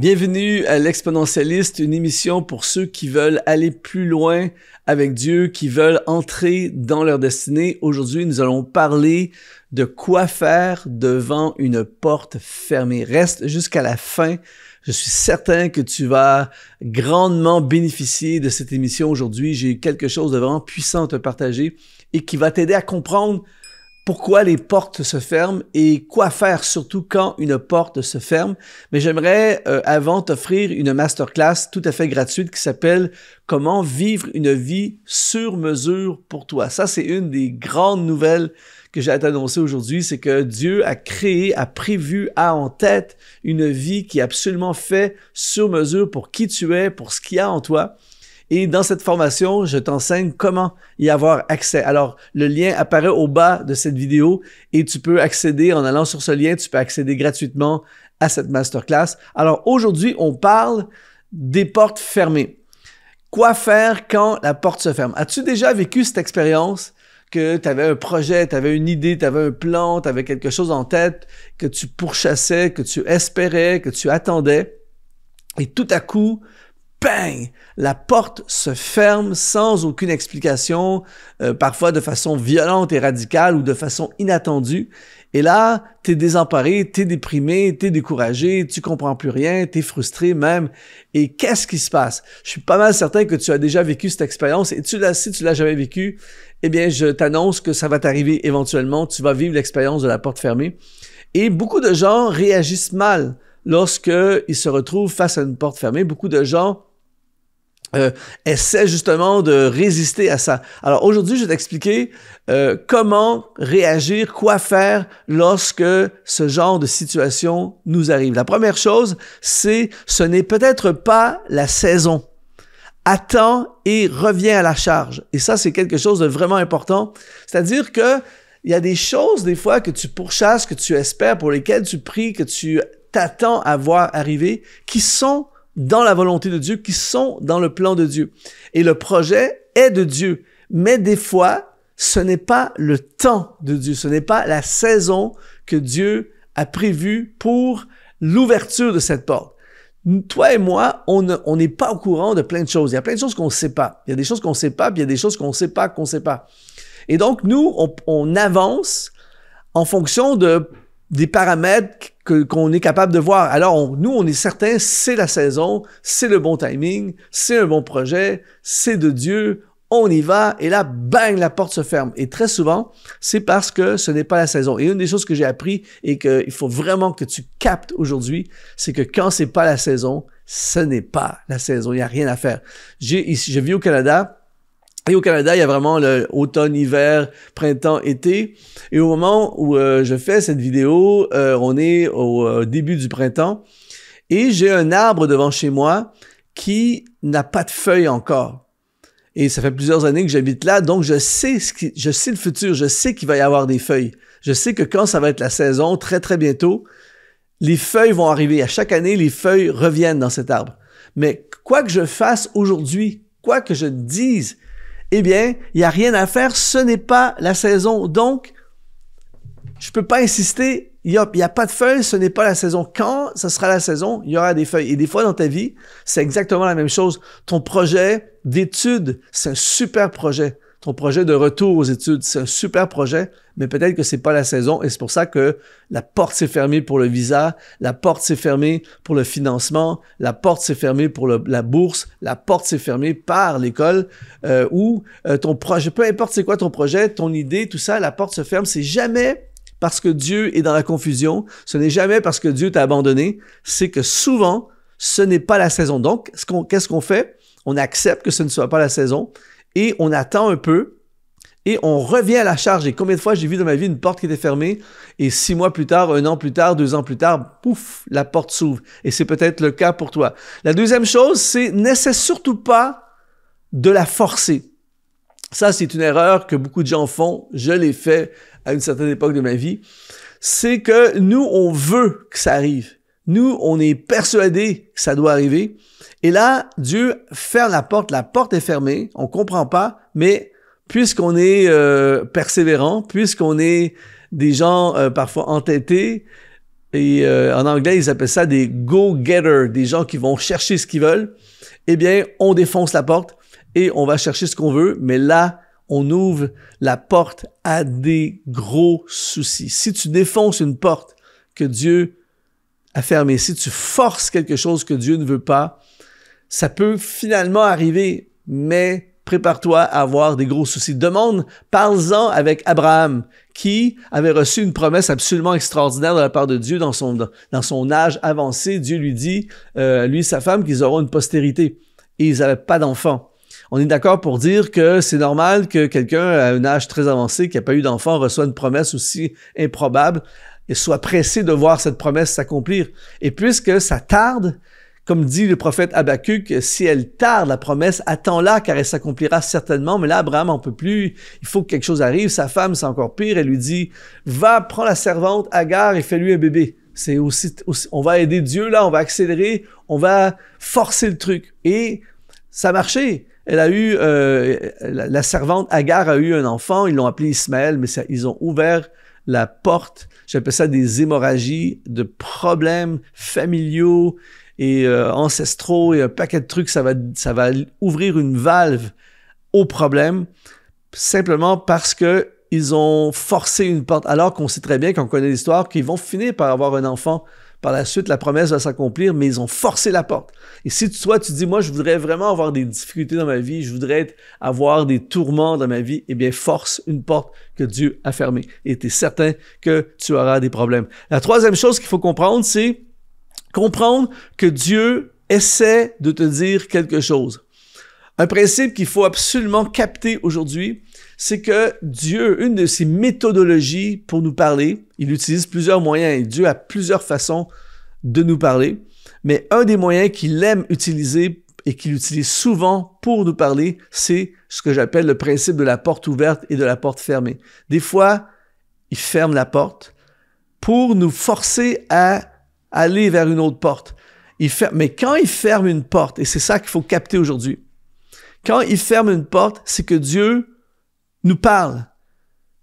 Bienvenue à l'Exponentialiste, une émission pour ceux qui veulent aller plus loin avec Dieu, qui veulent entrer dans leur destinée. Aujourd'hui, nous allons parler de quoi faire devant une porte fermée. Reste jusqu'à la fin. Je suis certain que tu vas grandement bénéficier de cette émission aujourd'hui. J'ai quelque chose de vraiment puissant à te partager et qui va t'aider à comprendre pourquoi les portes se ferment et quoi faire surtout quand une porte se ferme. Mais j'aimerais avant t'offrir une masterclass tout à fait gratuite qui s'appelle « Comment vivre une vie sur mesure pour toi ». Ça, c'est une des grandes nouvelles que j'ai à t'annoncer aujourd'hui, c'est que Dieu a créé, a prévu, a en tête une vie qui est absolument faite sur mesure pour qui tu es, pour ce qu'il y a en toi. Et dans cette formation, je t'enseigne comment y avoir accès. Alors, le lien apparaît au bas de cette vidéo et tu peux accéder, en allant sur ce lien, tu peux accéder gratuitement à cette masterclass. Alors, aujourd'hui, on parle des portes fermées. Quoi faire quand la porte se ferme? As-tu déjà vécu cette expérience que tu avais un projet, tu avais une idée, tu avais un plan, tu avais quelque chose en tête que tu pourchassais, que tu espérais, que tu attendais et tout à coup, bang! La porte se ferme sans aucune explication, parfois de façon violente et radicale ou de façon inattendue. Et là, tu es désemparé, tu es déprimé, tu es découragé, tu comprends plus rien, tu es frustré même. Et qu'est-ce qui se passe? Je suis pas mal certain que tu as déjà vécu cette expérience et si tu l'as jamais vécu, eh bien, je t'annonce que ça va t'arriver éventuellement. Tu vas vivre l'expérience de la porte fermée. Et beaucoup de gens réagissent mal lorsqu'ils se retrouvent face à une porte fermée. Beaucoup de gens essaie justement de résister à ça. Alors aujourd'hui, je vais t'expliquer comment réagir, quoi faire lorsque ce genre de situation nous arrive. La première chose, c'est ce n'est peut-être pas la saison. Attends et reviens à la charge. Et ça, c'est quelque chose de vraiment important. C'est-à-dire que il y a des choses des fois que tu pourchasses, que tu espères, pour lesquelles tu pries, que tu t'attends à voir arriver, qui sont dans la volonté de Dieu, qui sont dans le plan de Dieu. Et le projet est de Dieu. Mais des fois, ce n'est pas le temps de Dieu. Ce n'est pas la saison que Dieu a prévue pour l'ouverture de cette porte. Toi et moi, on n'est pas au courant de plein de choses. Il y a plein de choses qu'on ne sait pas. Il y a des choses qu'on ne sait pas, puis il y a des choses qu'on ne sait pas qu'on ne sait pas. Et donc, nous, on avance en fonction des paramètres qu'on est capable de voir. Alors, nous, on est certain, c'est la saison, c'est le bon timing, c'est un bon projet, c'est de Dieu, on y va, et là, bang, la porte se ferme. Et très souvent, c'est parce que ce n'est pas la saison. Et une des choses que j'ai appris et qu'il faut vraiment que tu captes aujourd'hui, c'est que quand c'est pas la saison, ce n'est pas la saison. Il n'y a rien à faire. Je vis au Canada. Et au Canada, il y a vraiment l'automne, hiver, printemps, été. Et au moment où je fais cette vidéo, on est au début du printemps. Et j'ai un arbre devant chez moi qui n'a pas de feuilles encore. Et ça fait plusieurs années que j'habite là, donc je sais le futur, je sais qu'il va y avoir des feuilles. Je sais que quand ça va être la saison, très très bientôt, les feuilles vont arriver. À chaque année, les feuilles reviennent dans cet arbre. Mais quoi que je fasse aujourd'hui, quoi que je dise, eh bien, il n'y a rien à faire, ce n'est pas la saison. Donc, je ne peux pas insister, il n'y a pas de feuilles, ce n'est pas la saison. Quand ce sera la saison, il y aura des feuilles. Et des fois dans ta vie, c'est exactement la même chose. Ton projet d'études, c'est un super projet. Ton projet de retour aux études, c'est un super projet, mais peut-être que c'est pas la saison et c'est pour ça que la porte s'est fermée pour le visa, la porte s'est fermée pour le financement, la porte s'est fermée pour la bourse, la porte s'est fermée par l'école ou ton projet, peu importe c'est quoi ton projet, ton idée, tout ça, la porte se ferme. C'est jamais parce que Dieu est dans la confusion, ce n'est jamais parce que Dieu t'a abandonné, c'est que souvent, ce n'est pas la saison. Donc, qu'est-ce qu'on fait? On accepte que ce ne soit pas la saison. Et on attend un peu et on revient à la charge. Et combien de fois j'ai vu dans ma vie une porte qui était fermée et 6 mois plus tard, 1 an plus tard, 2 ans plus tard, pouf, la porte s'ouvre. Et c'est peut-être le cas pour toi. La deuxième chose, c'est n'essaie surtout pas de la forcer. Ça, c'est une erreur que beaucoup de gens font. Je l'ai fait à une certaine époque de ma vie. C'est que nous, on veut que ça arrive. Nous, on est persuadés que ça doit arriver. Et là, Dieu ferme la porte est fermée, on comprend pas, mais puisqu'on est persévérant, puisqu'on est des gens parfois entêtés, et en anglais, ils appellent ça des go-getters, des gens qui vont chercher ce qu'ils veulent, eh bien, on défonce la porte et on va chercher ce qu'on veut, mais là, on ouvre la porte à des gros soucis. Si tu défonces une porte que Dieu a fermée, si tu forces quelque chose que Dieu ne veut pas, ça peut finalement arriver, mais prépare-toi à avoir des gros soucis. Parle-en avec Abraham, qui avait reçu une promesse absolument extraordinaire de la part de Dieu dans son âge avancé. Dieu lui dit, lui et sa femme, qu'ils auront une postérité. Et ils n'avaient pas d'enfants. On est d'accord pour dire que c'est normal que quelqu'un à un âge très avancé, qui n'a pas eu d'enfant, reçoit une promesse aussi improbable et soit pressé de voir cette promesse s'accomplir. Et puisque ça tarde, comme dit le prophète Habakkuk, si elle tarde, la promesse, attends-la car elle s'accomplira certainement. Mais là, Abraham n'en peut plus, il faut que quelque chose arrive. Sa femme, c'est encore pire, elle lui dit, va, prends la servante Agar et fais-lui un bébé. C'est aussi, on va aider Dieu là, on va accélérer, on va forcer le truc. Et ça a marché. Elle a eu, la servante Agar a eu un enfant, ils l'ont appelé Ismaël, mais ils ont ouvert la porte, j'appelle ça des hémorragies, de problèmes familiaux et ancestraux et un paquet de trucs, ça va ouvrir une valve au problème, simplement parce que ils ont forcé une porte, alors qu'on sait très bien, qu'on connaît l'histoire, qu'ils vont finir par avoir un enfant. Par la suite, la promesse va s'accomplir, mais ils ont forcé la porte. Et si toi, tu dis, moi, je voudrais vraiment avoir des difficultés dans ma vie, je voudrais avoir des tourments dans ma vie, eh bien, force une porte que Dieu a fermée. Et tu es certain que tu auras des problèmes. La troisième chose qu'il faut comprendre, c'est comprendre que Dieu essaie de te dire quelque chose. Un principe qu'il faut absolument capter aujourd'hui, c'est que Dieu, une de ses méthodologies pour nous parler, il utilise plusieurs moyens et Dieu a plusieurs façons de nous parler, mais un des moyens qu'il aime utiliser et qu'il utilise souvent pour nous parler, c'est ce que j'appelle le principe de la porte ouverte et de la porte fermée. Des fois, il ferme la porte pour nous forcer à aller vers une autre porte. Mais quand il ferme une porte, et c'est ça qu'il faut capter aujourd'hui, quand il ferme une porte, c'est que Dieu nous parle.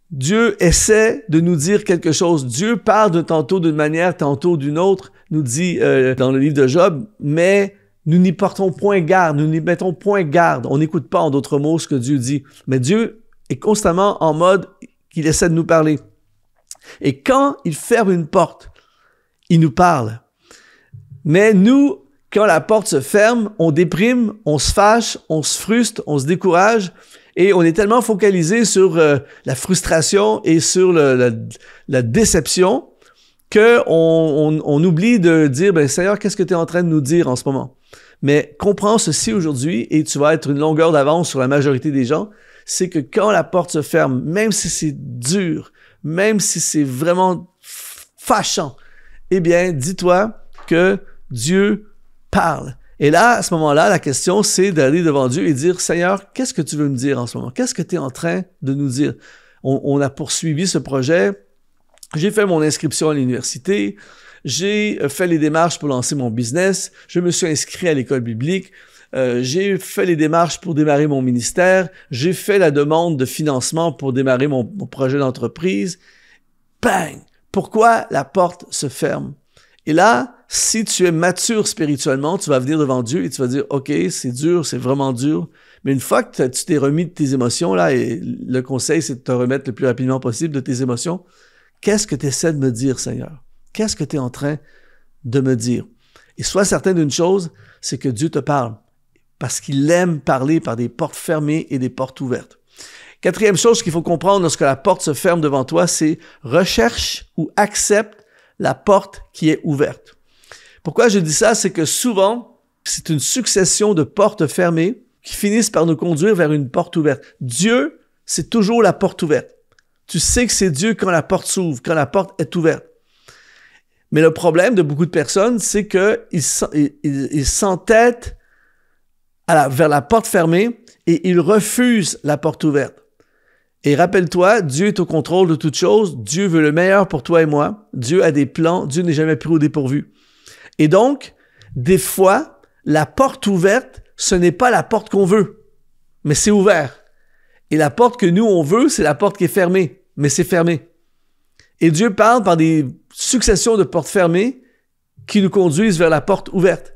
Dieu essaie de nous dire quelque chose. Dieu parle de tantôt d'une manière, tantôt d'une autre, nous dit dans le livre de Job, mais nous n'y portons point garde, nous n'y mettons point garde. On n'écoute pas en d'autres mots ce que Dieu dit. Mais Dieu est constamment en mode qu'il essaie de nous parler. Et quand il ferme une porte, il nous parle. Mais nous, quand la porte se ferme, on déprime, on se fâche, on se frustre, on se décourage et on est tellement focalisé sur la frustration et sur la déception qu'on oublie de dire, ben Seigneur, qu'est-ce que tu es en train de nous dire en ce moment? Mais comprends ceci aujourd'hui et tu vas être une longueur d'avance sur la majorité des gens, c'est que quand la porte se ferme, même si c'est dur, même si c'est vraiment fâchant, eh bien, dis-toi que Dieu parle. Et là, à ce moment-là, la question, c'est d'aller devant Dieu et dire, Seigneur, qu'est-ce que tu veux me dire en ce moment? Qu'est-ce que tu es en train de nous dire? On a poursuivi ce projet. J'ai fait mon inscription à l'université. J'ai fait les démarches pour lancer mon business. Je me suis inscrit à l'école biblique. J'ai fait les démarches pour démarrer mon ministère. J'ai fait la demande de financement pour démarrer mon projet d'entreprise. Bang! Pourquoi la porte se ferme? Et là, si tu es mature spirituellement, tu vas venir devant Dieu et tu vas dire, OK, c'est dur, c'est vraiment dur. Mais une fois que tu t'es remis de tes émotions, là, et le conseil, c'est de te remettre le plus rapidement possible de tes émotions, qu'est-ce que tu essaies de me dire, Seigneur? Qu'est-ce que tu es en train de me dire? Et sois certain d'une chose, c'est que Dieu te parle. Parce qu'il aime parler par des portes fermées et des portes ouvertes. Quatrième chose qu'il faut comprendre lorsque la porte se ferme devant toi, c'est recherche ou accepte la porte qui est ouverte. Pourquoi je dis ça? C'est que souvent, c'est une succession de portes fermées qui finissent par nous conduire vers une porte ouverte. Dieu, c'est toujours la porte ouverte. Tu sais que c'est Dieu quand la porte s'ouvre, quand la porte est ouverte. Mais le problème de beaucoup de personnes, c'est qu'ils s'entêtent vers la porte fermée et ils refusent la porte ouverte. Et rappelle-toi, Dieu est au contrôle de toutes choses. Dieu veut le meilleur pour toi et moi. Dieu a des plans. Dieu n'est jamais pris au dépourvu. Et donc, des fois, la porte ouverte, ce n'est pas la porte qu'on veut, mais c'est ouvert. Et la porte que nous, on veut, c'est la porte qui est fermée, mais c'est fermé. Et Dieu parle par des successions de portes fermées qui nous conduisent vers la porte ouverte.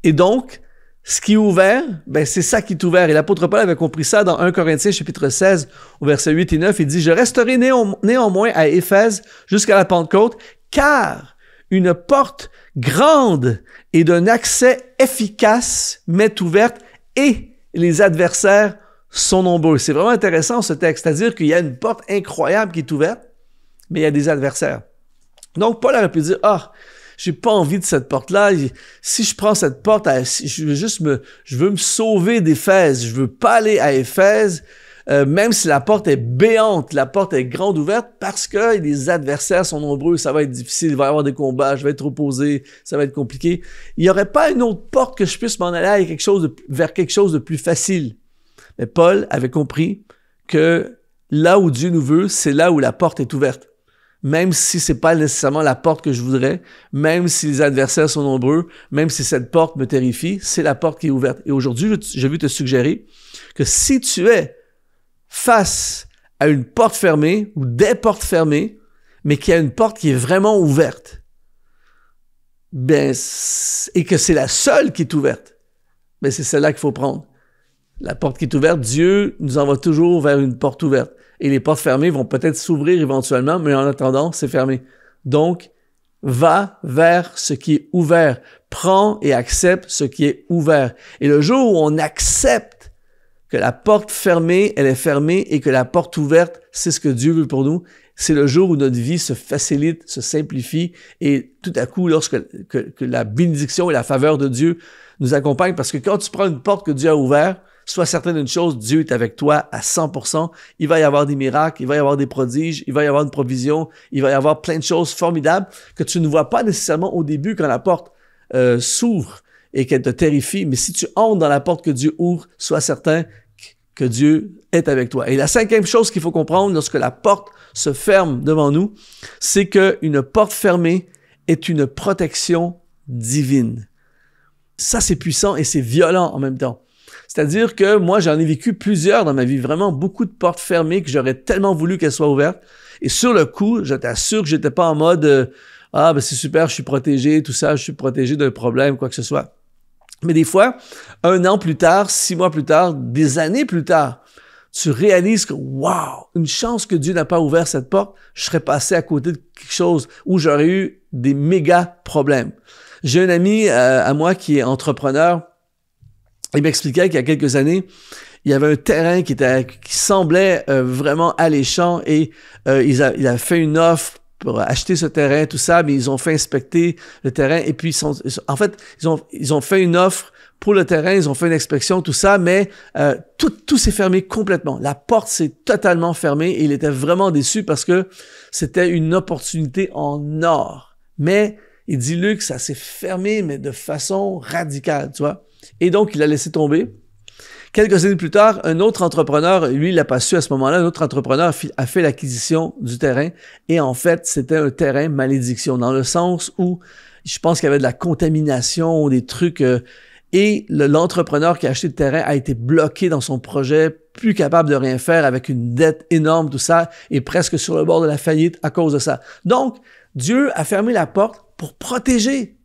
Et donc, ce qui est ouvert, ben c'est ça qui est ouvert. Et l'apôtre Paul avait compris ça dans 1 Corinthiens chapitre 16, au verset 8 et 9. Il dit « Je resterai néanmoins à Éphèse jusqu'à la Pentecôte, car une porte grande et d'un accès efficace m'est ouverte et les adversaires sont nombreux. » C'est vraiment intéressant ce texte, c'est-à-dire qu'il y a une porte incroyable qui est ouverte, mais il y a des adversaires. Donc Paul aurait pu dire « Ah, j'ai pas envie de cette porte-là. Si je prends cette porte, je veux me sauver d'Éphèse. Je veux pas aller à Éphèse, même si la porte est béante, la porte est grande ouverte, parce que les adversaires sont nombreux, ça va être difficile, il va y avoir des combats, je vais être opposé, ça va être compliqué. Il n'y aurait pas une autre porte que je puisse m'en aller vers quelque chose de plus facile. Mais Paul avait compris que là où Dieu nous veut, c'est là où la porte est ouverte. Même si c'est pas nécessairement la porte que je voudrais, même si les adversaires sont nombreux, même si cette porte me terrifie, c'est la porte qui est ouverte. Et aujourd'hui, je veux te suggérer que si tu es face à une porte fermée ou des portes fermées, mais qu'il y a une porte qui est vraiment ouverte, ben, et que c'est la seule qui est ouverte, ben c'est celle-là qu'il faut prendre. La porte qui est ouverte, Dieu nous envoie toujours vers une porte ouverte. Et les portes fermées vont peut-être s'ouvrir éventuellement, mais en attendant, c'est fermé. Donc, va vers ce qui est ouvert. Prends et accepte ce qui est ouvert. Et le jour où on accepte que la porte fermée, elle est fermée et que la porte ouverte, c'est ce que Dieu veut pour nous, c'est le jour où notre vie se facilite, se simplifie et tout à coup, lorsque que la bénédiction et la faveur de Dieu nous accompagnent, parce que quand tu prends une porte que Dieu a ouverte, sois certain d'une chose, Dieu est avec toi à 100%. Il va y avoir des miracles, il va y avoir des prodiges, il va y avoir une provision, il va y avoir plein de choses formidables que tu ne vois pas nécessairement au début quand la porte s'ouvre et qu'elle te terrifie. Mais si tu entres dans la porte que Dieu ouvre, sois certain que Dieu est avec toi. Et la cinquième chose qu'il faut comprendre lorsque la porte se ferme devant nous, c'est qu'une porte fermée est une protection divine. Ça, c'est puissant et c'est violent en même temps. C'est-à-dire que moi, j'en ai vécu plusieurs dans ma vie, vraiment beaucoup de portes fermées que j'aurais tellement voulu qu'elles soient ouvertes. Et sur le coup, je t'assure que j'étais pas en mode ah, ben c'est super, je suis protégé, tout ça, je suis protégé d'un problème, quoi que ce soit. Mais des fois, 1 an plus tard, 6 mois plus tard, des années plus tard, tu réalises que, wow, une chance que Dieu n'a pas ouvert cette porte, je serais passé à côté de quelque chose où j'aurais eu des méga problèmes. J'ai un ami à moi qui est entrepreneur. Il m'expliquait qu'il y a quelques années, il y avait un terrain qui semblait vraiment alléchant et il a fait une offre pour acheter ce terrain, tout ça, mais ils ont fait inspecter le terrain et puis ils ont fait une offre pour le terrain, ils ont fait une inspection, tout ça, mais tout s'est fermé complètement. La porte s'est totalement fermée et il était vraiment déçu parce que c'était une opportunité en or. Mais il dit, Luc, ça s'est fermé, mais de façon radicale, tu vois. Et donc, il a laissé tomber. Quelques années plus tard, un autre entrepreneur, lui, il l'a pas su à ce moment-là, un autre entrepreneur a fait l'acquisition du terrain. Et en fait, c'était un terrain malédiction, dans le sens où je pense qu'il y avait de la contamination, des trucs. Et l'entrepreneur qui a acheté le terrain a été bloqué dans son projet, plus capable de rien faire, avec une dette énorme, tout ça, et presque sur le bord de la faillite à cause de ça. Donc, Dieu a fermé la porte pour protéger.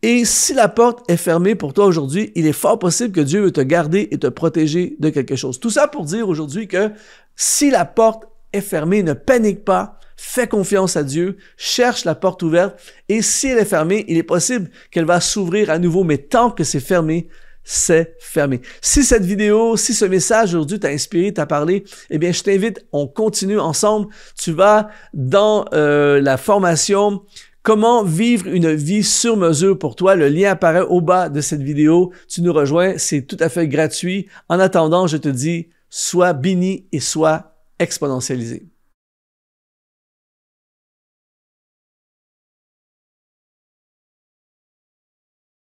Et si la porte est fermée pour toi aujourd'hui, il est fort possible que Dieu veut te garder et te protéger de quelque chose. Tout ça pour dire aujourd'hui que si la porte est fermée, ne panique pas, fais confiance à Dieu, cherche la porte ouverte et si elle est fermée, il est possible qu'elle va s'ouvrir à nouveau, mais tant que c'est fermé, c'est fermé. Si cette vidéo, si ce message aujourd'hui t'a inspiré, t'a parlé, eh bien, je t'invite, on continue ensemble. Tu vas dans la formation Comment vivre une vie sur mesure pour toi? Le lien apparaît au bas de cette vidéo. Tu nous rejoins, c'est tout à fait gratuit. En attendant, je te dis, sois béni et sois exponentialisé.